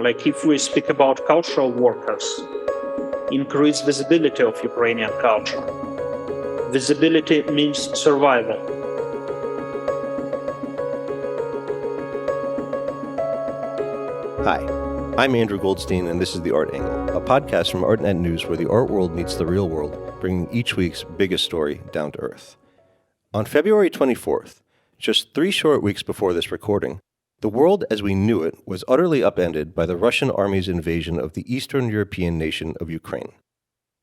like if we speak about cultural workers, increase visibility of Ukrainian culture. Visibility means survival. Hi, I'm Andrew Goldstein, and this is The Art Angle, a podcast from Artnet News where the art world meets the real world, bringing each week's biggest story down to earth. On February 24th, just 3 short weeks before this recording, the world as we knew it was utterly upended by the Russian army's invasion of the Eastern European nation of Ukraine.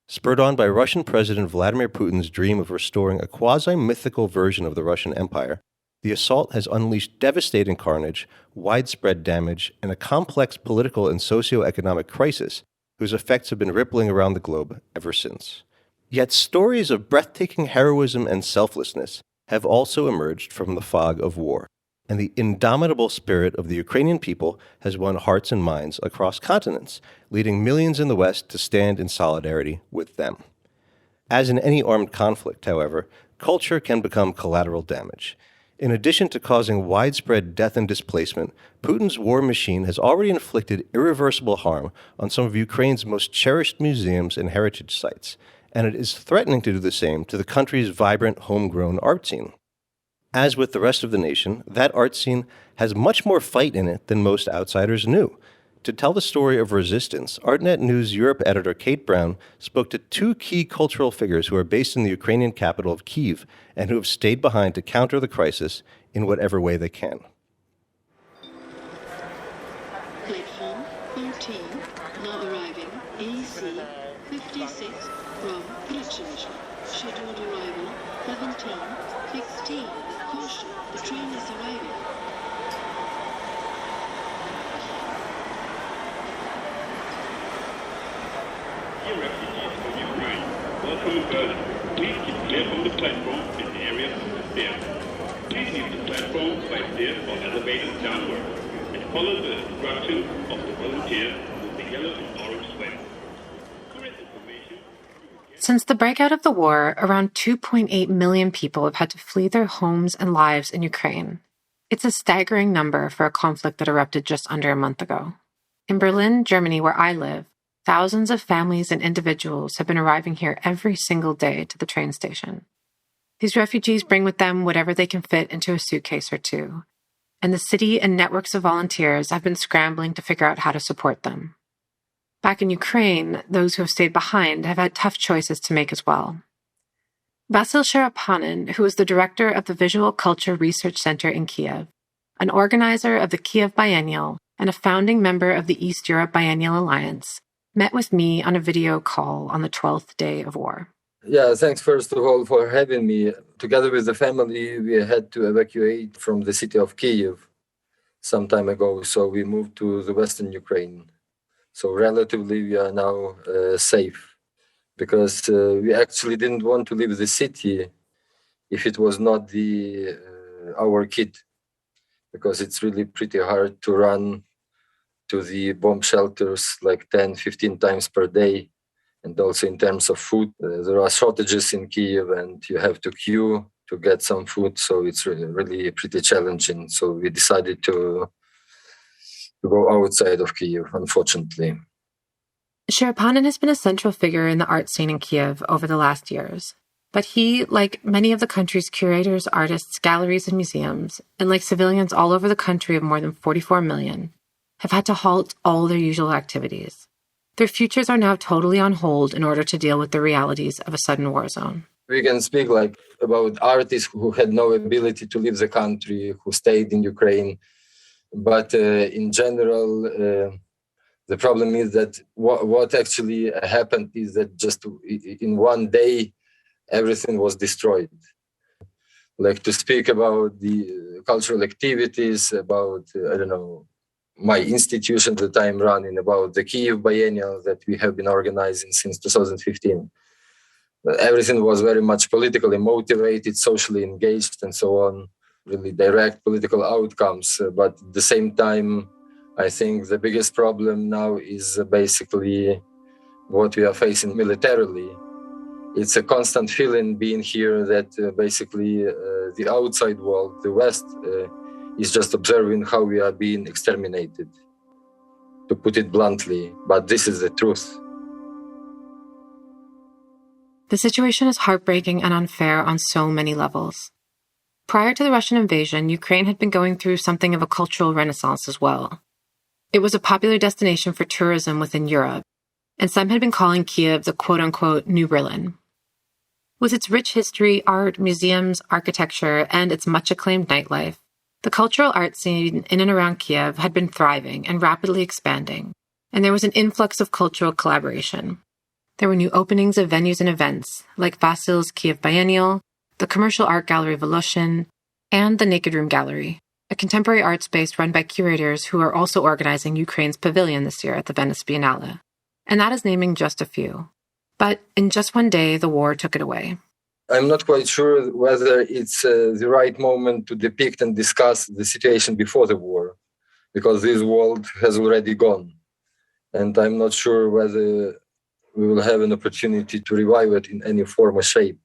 Spurred on by Russian President Vladimir Putin's dream of restoring a quasi-mythical version of the Russian Empire, the assault has unleashed devastating carnage, widespread damage, and a complex political and socioeconomic crisis whose effects have been rippling around the globe ever since. Yet stories of breathtaking heroism and selflessness have also emerged from the fog of war, and the indomitable spirit of the Ukrainian people has won hearts and minds across continents, leading millions in the West to stand in solidarity with them. As in any armed conflict, however, culture can become collateral damage. In addition to causing widespread death and displacement, Putin's war machine has already inflicted irreversible harm on some of Ukraine's most cherished museums and heritage sites, and it is threatening to do the same to the country's vibrant, homegrown art scene. As with the rest of the nation, that art scene has much more fight in it than most outsiders knew. To tell the story of resistance, Artnet News Europe editor Kate Brown spoke to 2 key cultural figures who are based in the Ukrainian capital of Kyiv and who have stayed behind to counter the crisis in whatever way they can. Platform 14, now arriving AC 56 from Besieged. Scheduled arrival 17:16. Caution, the train is arriving. Dear refugees from Ukraine, welcome in Berlin. Please keep clear from the platform in the areas of the stairs. Please leave the platform by stairs or elevators downward, and follow the instructions of the volunteers with the yellow and orange sweaters. Since the breakout of the war, around 2.8 million people have had to flee their homes and lives in Ukraine. It's a staggering number for a conflict that erupted just under a month ago. In Berlin, Germany, where I live, thousands of families and individuals have been arriving here every single day to the train station. These refugees bring with them whatever they can fit into a suitcase or 2, and the city and networks of volunteers have been scrambling to figure out how to support them. Back in Ukraine, those who have stayed behind have had tough choices to make as well. Vasyl Sherepanin, who is the director of the Visual Culture Research Center in Kiev, an organizer of the Kiev Biennial, and a founding member of the East Europe Biennial Alliance, met with me on a video call on the 12th day of war. Yeah, thanks first of all for having me. Together with the family, we had to evacuate from the city of Kyiv some time ago, so we moved to the Western Ukraine. So relatively, we are now safe because we actually didn't want to leave the city if it was not our kid, because it's really pretty hard to run to the bomb shelters like 10, 15 times per day. And also in terms of food, there are shortages in Kyiv and you have to queue to get some food. So it's really pretty challenging. So we decided to go outside of Kyiv, unfortunately. Sherepanin has been a central figure in the art scene in Kiev over the last years. But he, like many of the country's curators, artists, galleries, and museums, and like civilians all over the country of more than 44 million, have had to halt all their usual activities. Their futures are now totally on hold in order to deal with the realities of a sudden war zone. We can speak about artists who had no ability to leave the country, who stayed in Ukraine. But in general, the problem is that what actually happened is that just in one day, everything was destroyed. Like to speak about the cultural activities, about, my institution that I'm running, about the Kyiv Biennial that we have been organizing since 2015. But everything was very much politically motivated, socially engaged, and so on. Really direct political outcomes. But at the same time, I think the biggest problem now is basically what we are facing militarily. It's a constant feeling being here that basically the outside world, the West, is just observing how we are being exterminated. to put it bluntly, but this is the truth. The situation is heartbreaking and unfair on so many levels. Prior to the Russian invasion, Ukraine had been going through something of a cultural renaissance as well. It was a popular destination for tourism within Europe, and some had been calling Kiev the quote-unquote New Berlin. With its rich history, art, museums, architecture, and its much-acclaimed nightlife, the cultural art scene in and around Kiev had been thriving and rapidly expanding, and there was an influx of cultural collaboration. There were new openings of venues and events, like Vasil's Kiev Biennial, the commercial art gallery Voloshin, and the Naked Room Gallery, a contemporary art space run by curators who are also organizing Ukraine's pavilion this year at the Venice Biennale. And that is naming just a few. But in just one day, the war took it away. I'm not quite sure whether it's the right moment to depict and discuss the situation before the war, because this world has already gone. And I'm not sure whether we will have an opportunity to revive it in any form or shape.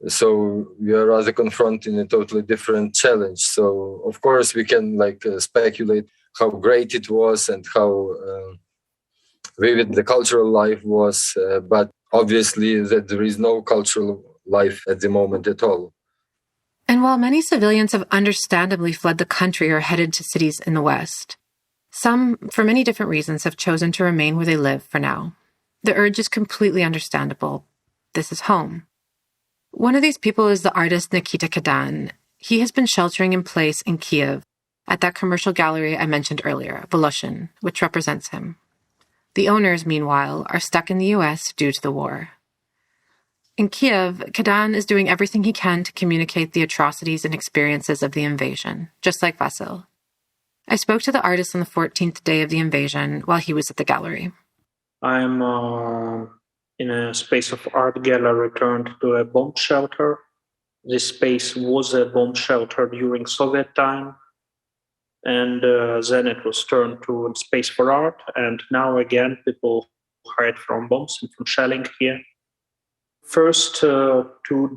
So we are rather confronting a totally different challenge. So of course we can speculate how great it was and how vivid the cultural life was, but obviously that there is no cultural life at the moment at all. And while many civilians have understandably fled the country or headed to cities in the West, some, for many different reasons, have chosen to remain where they live for now. The urge is completely understandable. This is home. One of these people is the artist Nikita Kadan. He has been sheltering in place in Kiev at that commercial gallery I mentioned earlier, Voloshin, which represents him. The owners, meanwhile, are stuck in the U.S. due to the war. In Kiev, Kadan is doing everything he can to communicate the atrocities and experiences of the invasion, just like Vasil. I spoke to the artist on the 14th day of the invasion while he was at the gallery. I'm in a space of art gallery turned to a bomb shelter. This space was a bomb shelter during Soviet time, and then it was turned to a space for art, and now again people hide from bombs and from shelling here. First 2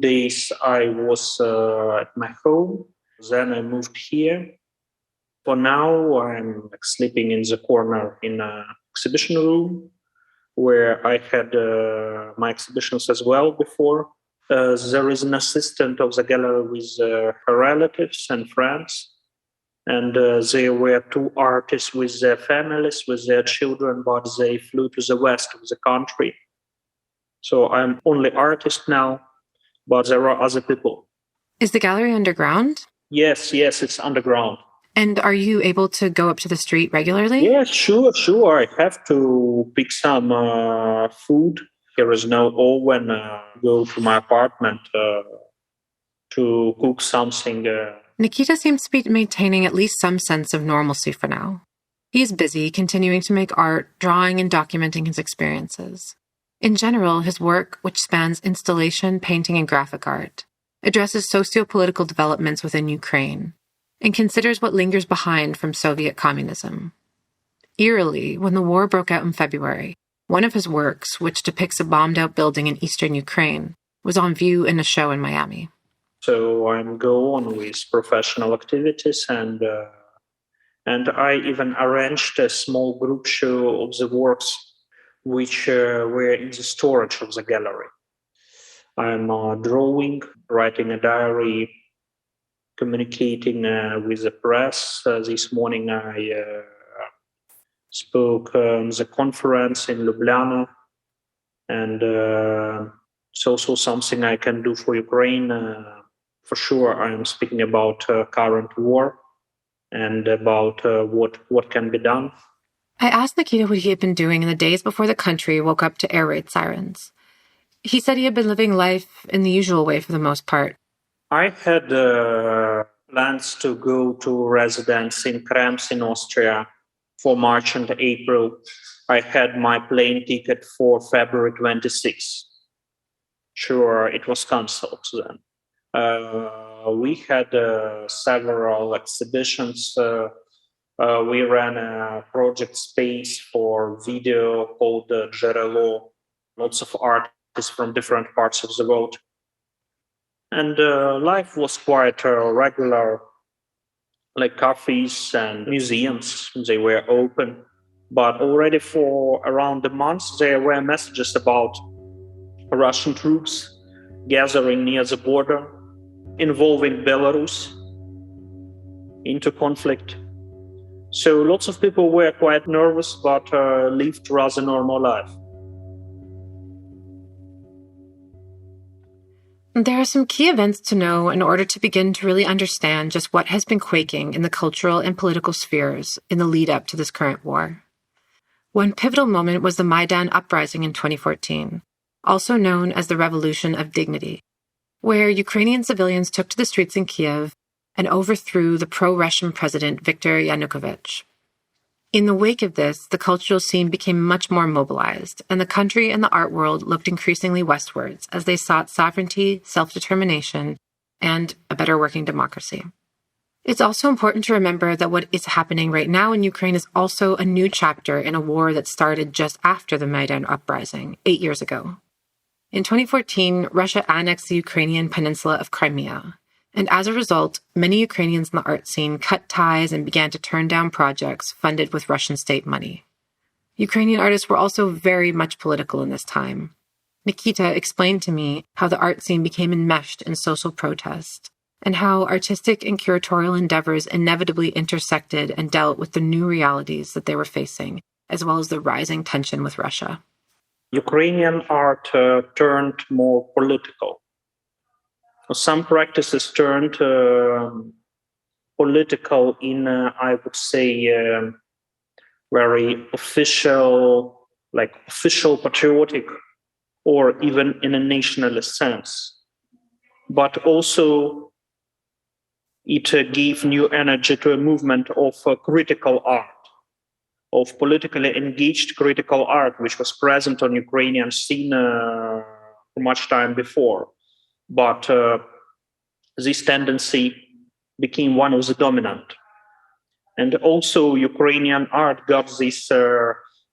days I was at my home, then I moved here. For now I'm sleeping in the corner in an exhibition room, where I had my exhibitions as well before. There is an assistant of the gallery with her relatives and friends. And there were 2 artists with their families, with their children, but they flew to the west of the country. So I'm only artist now, but there are other people. Is the gallery underground? Yes, it's underground. And are you able to go up to the street regularly? Yes, sure. I have to pick some food. There is no oven. Go to my apartment to cook something. Nikita seems to be maintaining at least some sense of normalcy for now. He is busy continuing to make art, drawing and documenting his experiences. In general, his work, which spans installation, painting, and graphic art, addresses socio-political developments within Ukraine and considers what lingers behind from Soviet communism. Eerily, when the war broke out in February, one of his works, which depicts a bombed-out building in eastern Ukraine, was on view in a show in Miami. So I'm go on with professional activities, and I even arranged a small group show of the works which were in the storage of the gallery. I'm drawing, writing a diary, communicating with the press. This morning I spoke on the conference in Ljubljana, and it's also something I can do for Ukraine. For sure, I am speaking about current war and about what can be done. I asked Nikita what he had been doing in the days before the country woke up to air raid sirens. He said he had been living life in the usual way for the most part. I had plans to go to residence in Krems in Austria for March and April. I had my plane ticket for February 26th. Sure, it was cancelled then. We had several exhibitions. We ran a project space for video called Gerelo. Lots of artists from different parts of the world. And life was quite regular. like cafes and museums, they were open. But already for around a month, there were messages about Russian troops gathering near the border, involving Belarus into conflict. So lots of people were quite nervous, but lived rather normal life. There are some key events to know in order to begin to really understand just what has been quaking in the cultural and political spheres in the lead up to this current war. One pivotal moment was the Maidan uprising in 2014, also known as the Revolution of Dignity, where Ukrainian civilians took to the streets in Kiev and overthrew the pro-Russian president Viktor Yanukovych. In the wake of this, the cultural scene became much more mobilized, and the country and the art world looked increasingly westwards as they sought sovereignty, self-determination, and a better working democracy. It's also important to remember that what is happening right now in Ukraine is also a new chapter in a war that started just after the Maidan uprising, 8 years ago. In 2014, Russia annexed the Ukrainian peninsula of Crimea, and as a result, many Ukrainians in the art scene cut ties and began to turn down projects funded with Russian state money. Ukrainian artists were also very much political in this time. Nikita explained to me how the art scene became enmeshed in social protest, and how artistic and curatorial endeavors inevitably intersected and dealt with the new realities that they were facing, as well as the rising tension with Russia. Ukrainian art turned more political. Some practices turned political in, I would say, very official patriotic, or even in a nationalist sense. But also, it gave new energy to a movement of critical art, of politically engaged critical art, which was present on Ukrainian scene for much time before. But this tendency became one of the dominant. And also Ukrainian art got this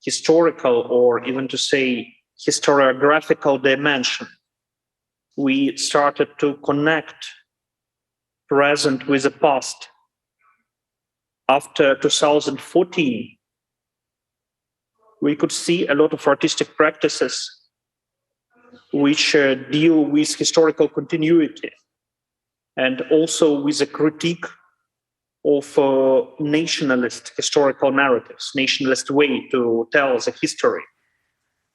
historical, or even to say historiographical dimension. We started to connect present with the past. After 2014, we could see a lot of artistic practices which deal with historical continuity and also with a critique of nationalist historical narratives, nationalist way to tell the history.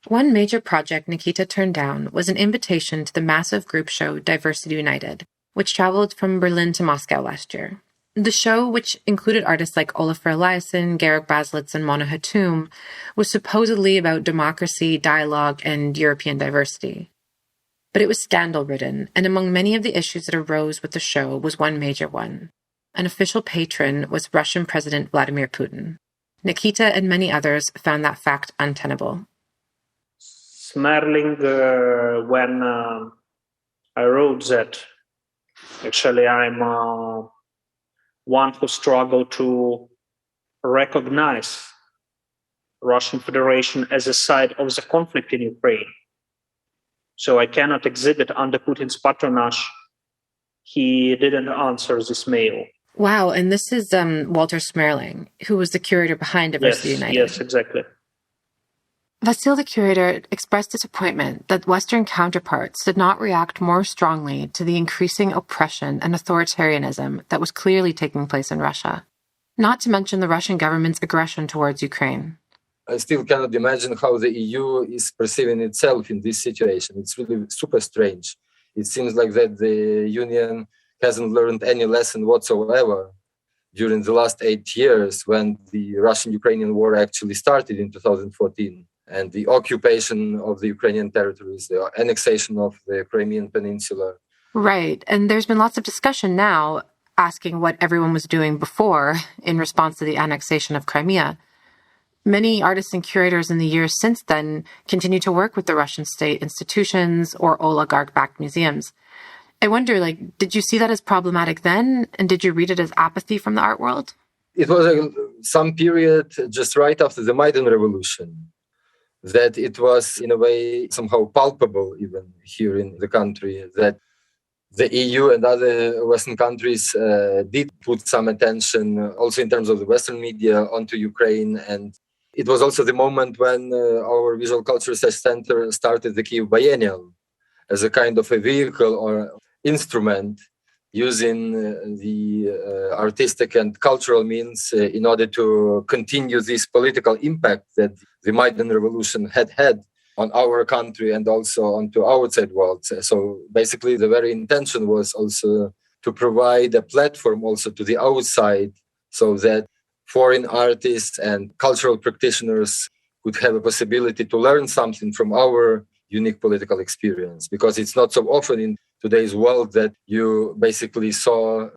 One major project Nikita turned down was an invitation to the massive group show Diversity United, which traveled from Berlin to Moscow last year. The show, which included artists like Olafur Eliasson, Georg Baslitz, and Mona Hatoum, was supposedly about democracy, dialogue, and European diversity. But it was scandal-ridden, and among many of the issues that arose with the show was one major one. An official patron was Russian President Vladimir Putin. Nikita and many others found that fact untenable. Smerling, when I wrote that, actually I'm one who struggled to recognize Russian Federation as a side of the conflict in Ukraine. So I cannot exhibit under Putin's patronage. He didn't answer this mail. Wow, and this is Walter Smerling, who was the curator behind Diversity United. Yes, exactly. Vasil, the curator, expressed disappointment that Western counterparts did not react more strongly to the increasing oppression and authoritarianism that was clearly taking place in Russia, not to mention the Russian government's aggression towards Ukraine. I still cannot imagine how the EU is perceiving itself in this situation. It's really super strange. It seems like that the Union hasn't learned any lesson whatsoever during the last 8 years, when the Russian-Ukrainian war actually started in 2014. And the occupation of the Ukrainian territories, the annexation of the Crimean Peninsula. Right. And there's been lots of discussion now asking what everyone was doing before in response to the annexation of Crimea. Many artists and curators in the years since then continue to work with the Russian state institutions or oligarch-backed museums. I wonder, did you see that as problematic then? And did you read it as apathy from the art world? It was some period just right after the Maidan Revolution, that it was, in a way, somehow palpable even here in the country, that the EU and other Western countries did put some attention, also in terms of the Western media, onto Ukraine. And it was also the moment when our Visual Culture Research Center started the Kyiv Biennial as a kind of a vehicle or instrument using the artistic and cultural means in order to continue this political impact that the Maidan Revolution had on our country and also onto outside world. So basically the very intention was also to provide a platform also to the outside so that foreign artists and cultural practitioners could have a possibility to learn something from our unique political experience, because it's not so often in today's world that you basically saw,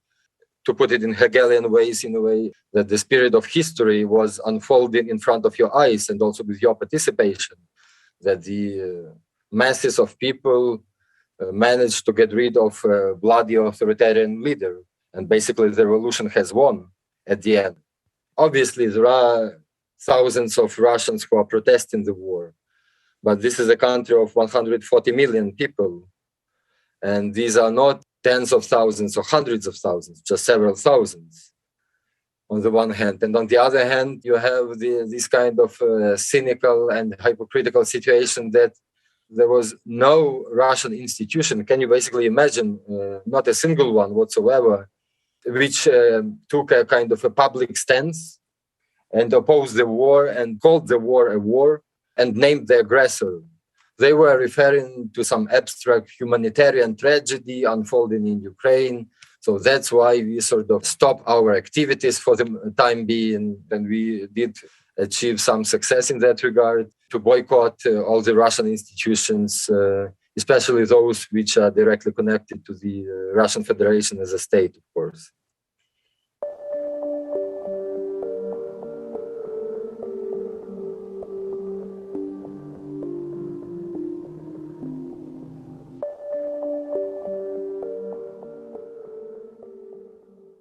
to put it in Hegelian ways, in a way that the spirit of history was unfolding in front of your eyes and also with your participation, that the masses of people managed to get rid of a bloody authoritarian leader, and basically the revolution has won at the end. Obviously, there are thousands of Russians who are protesting the war, but this is a country of 140 million people. And these are not tens of thousands or hundreds of thousands, just several thousands on the one hand. And on the other hand, you have this kind of cynical and hypocritical situation that there was no Russian institution, can you basically imagine, not a single one whatsoever, which took a kind of a public stance and opposed the war and called the war a war and named the aggressor. They were referring to some abstract humanitarian tragedy unfolding in Ukraine. So that's why we sort of stopped our activities for the time being. And we did achieve some success in that regard to boycott all the Russian institutions, especially those which are directly connected to the Russian Federation as a state, of course.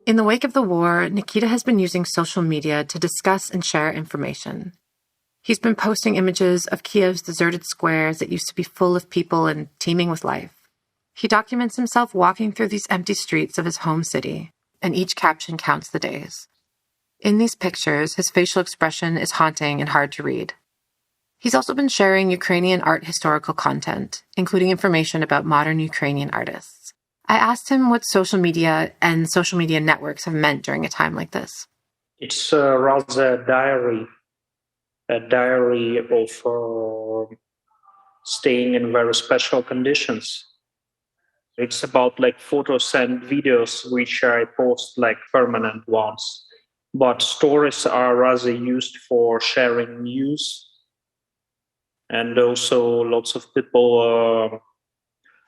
In the wake of the war, Nikita has been using social media to discuss and share information. He's been posting images of Kiev's deserted squares that used to be full of people and teeming with life. He documents himself walking through these empty streets of his home city, and each caption counts the days. In these pictures, his facial expression is haunting and hard to read. He's also been sharing Ukrainian art historical content, including information about modern Ukrainian artists. I asked him what social media and social media networks have meant during a time like this. It's rather a diary of staying in very special conditions. It's about like photos and videos which I post like permanent ones. But stories are rather used for sharing news. And also lots of people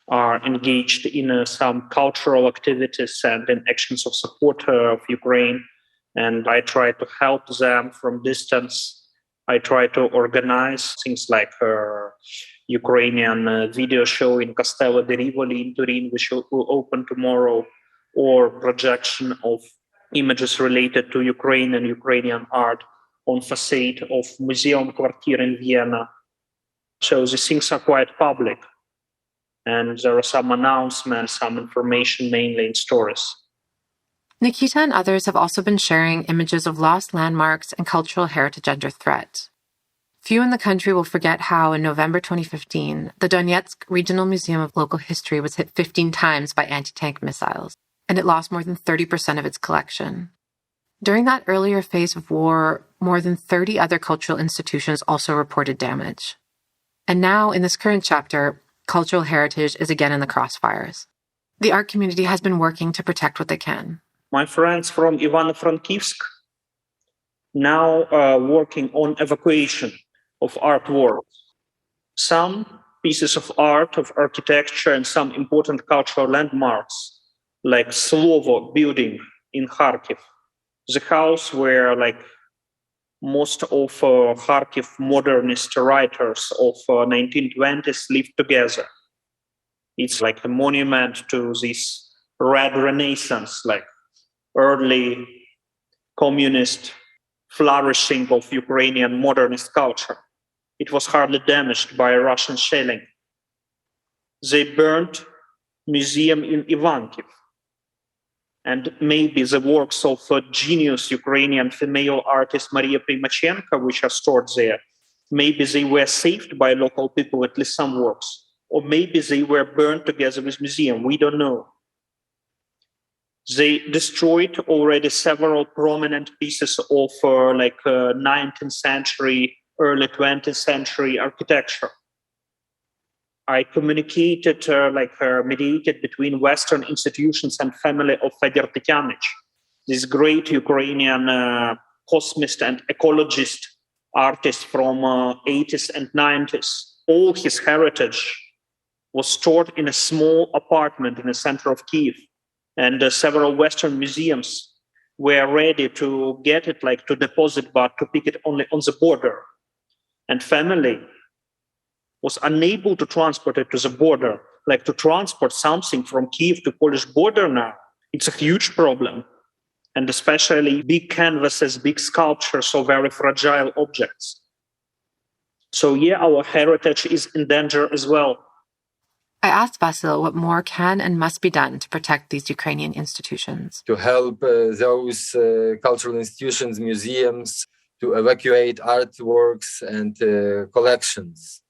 are engaged in some cultural activities and in actions of support of Ukraine. And I try to help them from distance. I try to organize things like Ukrainian video show in Castello di Rivoli in Turin, which will open tomorrow, or projection of images related to Ukraine and Ukrainian art on facade of Museum Quartier in Vienna. So these things are quite public. And there are some announcements, some information, mainly in stories. Nikita and others have also been sharing images of lost landmarks and cultural heritage under threat. Few in the country will forget how, in November 2015, the Donetsk Regional Museum of Local History was hit 15 times by anti-tank missiles, and it lost more than 30% of its collection. During that earlier phase of war, more than 30 other cultural institutions also reported damage. And now, in this current chapter, cultural heritage is again in the crossfires. The art community has been working to protect what they can. My friends from Ivano-Frankivsk now are working on evacuation of artworks. Some pieces of art, of architecture, and some important cultural landmarks, like Slovo building in Kharkiv, the house where most of Kharkiv modernist writers of 1920s lived together. It's like a monument to this red renaissance, like early communist flourishing of Ukrainian modernist culture. It was hardly damaged by Russian shelling. They burned museum in Ivankiv. And maybe the works of a genius Ukrainian female artist Maria Primachenko, which are stored there, maybe they were saved by local people, at least some works. Or maybe they were burned together with museum. We don't know. They destroyed already several prominent pieces of 19th century, early 20th century architecture. I communicated, mediated between Western institutions and family of Fedor Tityanich, this great Ukrainian cosmist and ecologist artist from 80s and 90s. All his heritage was stored in a small apartment in the center of Kiev. And several Western museums were ready to get it, to deposit, but to pick it only on the border. And family was unable to transport it to the border. To transport something from Kiev to Polish border now, it's a huge problem. And especially big canvases, big sculptures, or very fragile objects. So yeah, our heritage is in danger as well. I asked Vasyl what more can and must be done to protect these Ukrainian institutions. To help those cultural institutions, museums, to evacuate artworks and collections.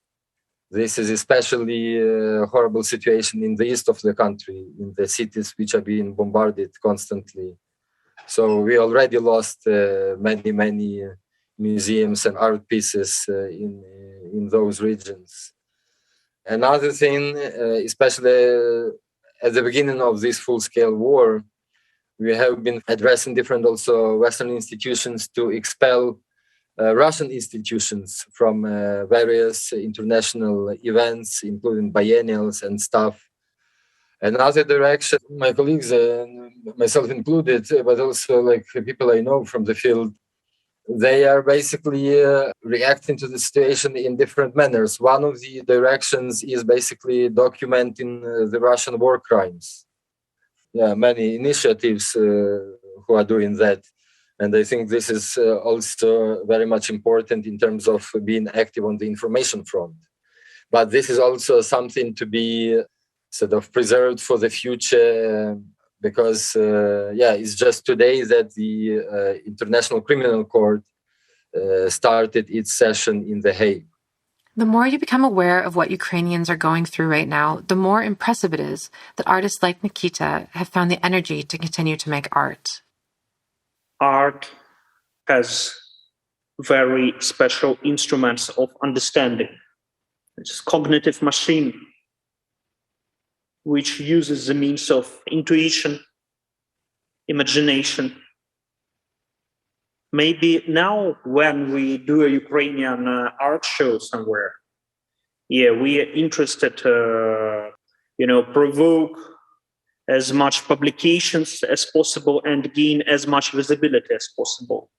This is especially a horrible situation in the east of the country, in the cities which are being bombarded constantly. So we already lost many museums and art pieces in those regions. Another thing, especially at the beginning of this full-scale war, we have been addressing different also Western institutions to expel Russian institutions from various international events, including biennials and stuff. Another direction, my colleagues, myself included, but also people I know from the field, they are basically reacting to the situation in different manners. One of the directions is basically documenting the Russian war crimes. Yeah, many initiatives who are doing that. And I think this is also very much important in terms of being active on the information front. But this is also something to be sort of preserved for the future, because it's just today that the International Criminal Court started its session in The Hague. The more you become aware of what Ukrainians are going through right now, the more impressive it is that artists like Nikita have found the energy to continue to make art. Art has very special instruments of understanding. It's a cognitive machine which uses the means of intuition, imagination. Maybe now when we do a Ukrainian art show somewhere, we are interested to, provoke as much publications as possible and gain as much visibility as possible.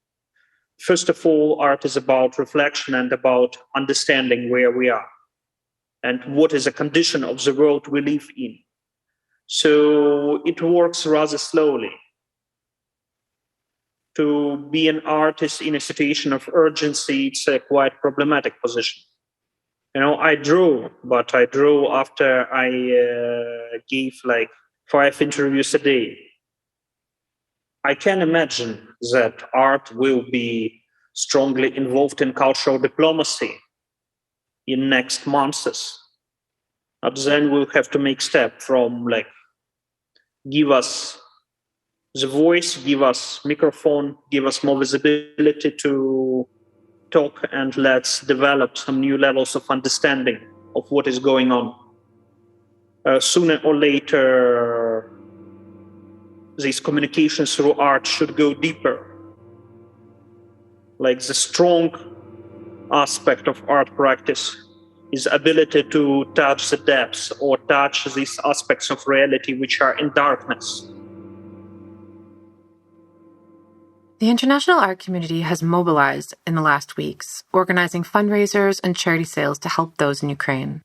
First of all, art is about reflection and about understanding where we are and what is the condition of the world we live in. So it works rather slowly. To be an artist in a situation of urgency, it's a quite problematic position. I draw, but I draw after I gave 5 interviews a day. I can imagine that art will be strongly involved in cultural diplomacy in next months. But then we'll have to make step from give us the voice, give us microphone, give us more visibility to talk, and let's develop some new levels of understanding of what is going on. Sooner or later, these communications through art should go deeper. The strong aspect of art practice is ability to touch the depths or touch these aspects of reality which are in darkness. The international art community has mobilized in the last weeks, organizing fundraisers and charity sales to help those in Ukraine.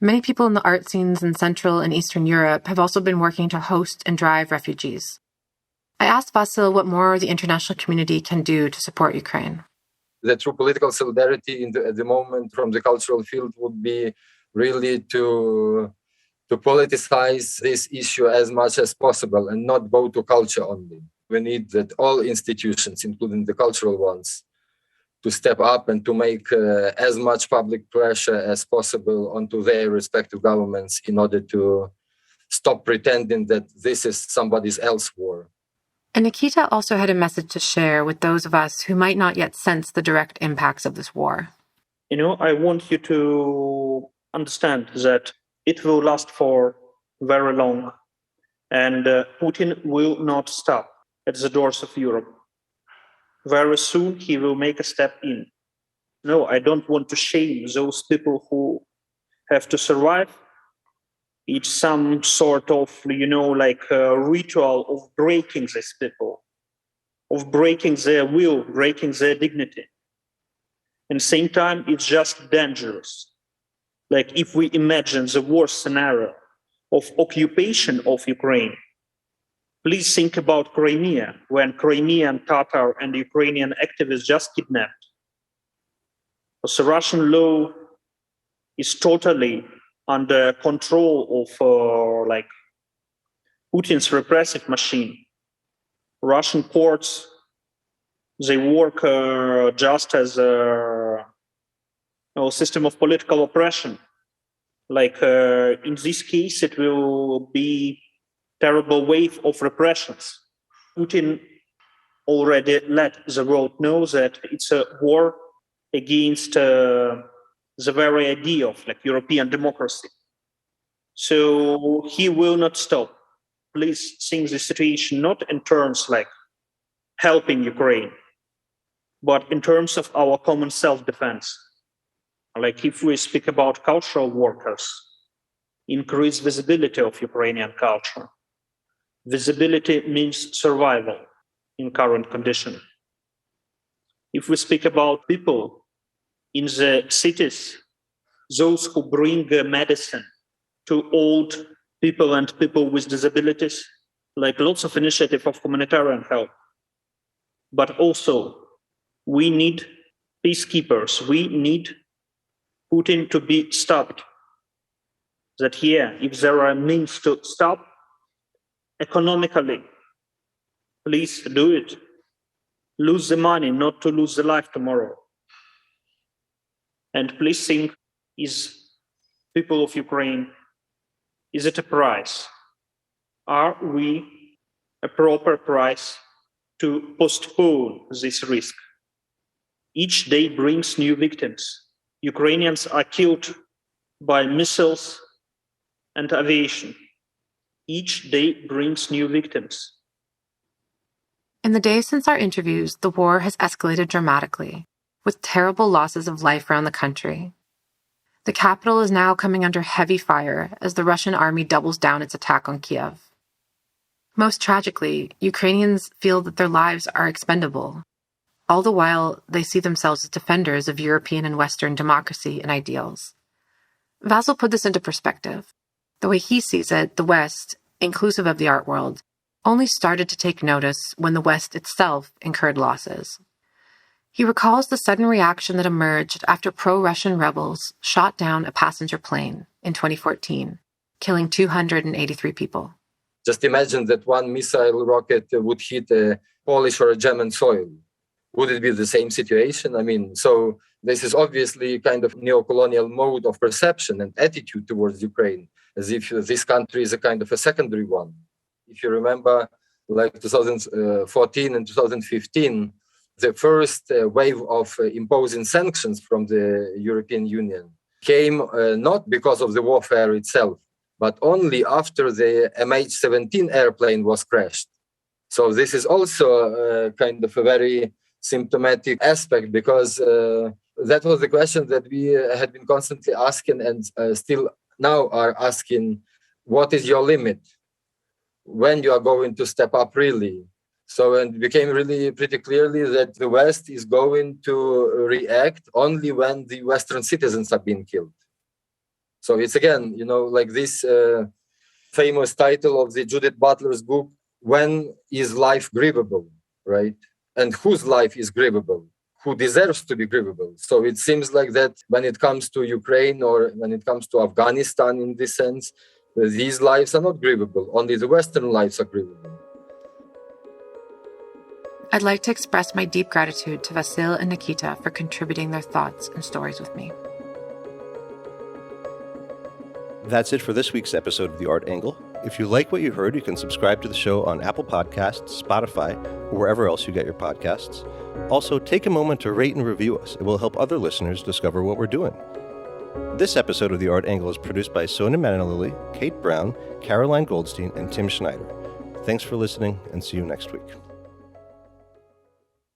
Many people in the art scenes in Central and Eastern Europe have also been working to host and drive refugees. I asked Vasyl what more the international community can do to support Ukraine. The true political solidarity at the moment from the cultural field would be really to to politicize this issue as much as possible and not go to culture only. We need that all institutions, including the cultural ones, to step up and to make as much public pressure as possible onto their respective governments in order to stop pretending that this is somebody else's war. And Nikita also had a message to share with those of us who might not yet sense the direct impacts of this war. I want you to understand that it will last for very long, and Putin will not stop at the doors of Europe. Very soon he will make a step in. No, I don't want to shame those people who have to survive. It's some sort of, ritual of breaking these people, of breaking their will, breaking their dignity. At the same time, it's just dangerous. Like if we imagine the worst scenario of occupation of Ukraine, please think about Crimea, when Crimean Tatar and Ukrainian activists just kidnapped. Because the Russian law is totally under control of Putin's repressive machine. Russian courts, they work just as a system of political oppression. In this case, it will be terrible wave of repressions. Putin already let the world know that it's a war against the very idea of European democracy. So he will not stop. Please think the situation not in terms helping Ukraine, but in terms of our common self-defense. If we speak about cultural workers, increase visibility of Ukrainian culture. Visibility means survival in current condition. If we speak about people in the cities, those who bring medicine to old people and people with disabilities, lots of initiative of humanitarian help. But also, we need peacekeepers. We need Putin to be stopped. That if there are means to stop economically, please do it. Lose the money, not to lose the life tomorrow. And please think, is people of Ukraine, is it a price? Are we a proper price to postpone this risk? Each day brings new victims. Ukrainians are killed by missiles and aviation. Each day brings new victims. In the days since our interviews, the war has escalated dramatically, with terrible losses of life around the country. The capital is now coming under heavy fire as the Russian army doubles down its attack on Kiev. Most tragically, Ukrainians feel that their lives are expendable. All the while, they see themselves as defenders of European and Western democracy and ideals. Vasil put this into perspective. The way he sees it, the West, inclusive of the art world, only started to take notice when the West itself incurred losses. He recalls the sudden reaction that emerged after pro-Russian rebels shot down a passenger plane in 2014, killing 283 people. Just imagine that one missile rocket would hit a Polish or a German soil. Would it be the same situation? So this is obviously kind of neo-colonial mode of perception and attitude towards Ukraine, as if this country is a kind of a secondary one. If you remember, 2014 and 2015, the first wave of imposing sanctions from the European Union came not because of the warfare itself, but only after the MH17 airplane was crashed. So this is also kind of a very symptomatic aspect, because that was the question that we had been constantly asking and still now are asking: what is your limit? When you are going to step up really? So, and it became really pretty clearly that the West is going to react only when the Western citizens are being killed. So it's again, this famous title of the Judith Butler's book, When is Life Grievable, right? And whose life is grievable? Who deserves to be grievable? So it seems like that when it comes to Ukraine or when it comes to Afghanistan in this sense, These lives are not grievable. Only the Western lives are grievable. I'd like to express my deep gratitude to Vasil and Nikita for contributing their thoughts and stories with me. That's it for this week's episode of The Art Angle. If you like what you heard, you can subscribe to the show on Apple Podcasts, Spotify, or wherever else you get your podcasts. Also, take a moment to rate and review us. It will help other listeners discover what we're doing. This episode of The Art Angle is produced by Sonia Manalili, Kate Brown, Caroline Goldstein, and Tim Schneider. Thanks for listening, and see you next week.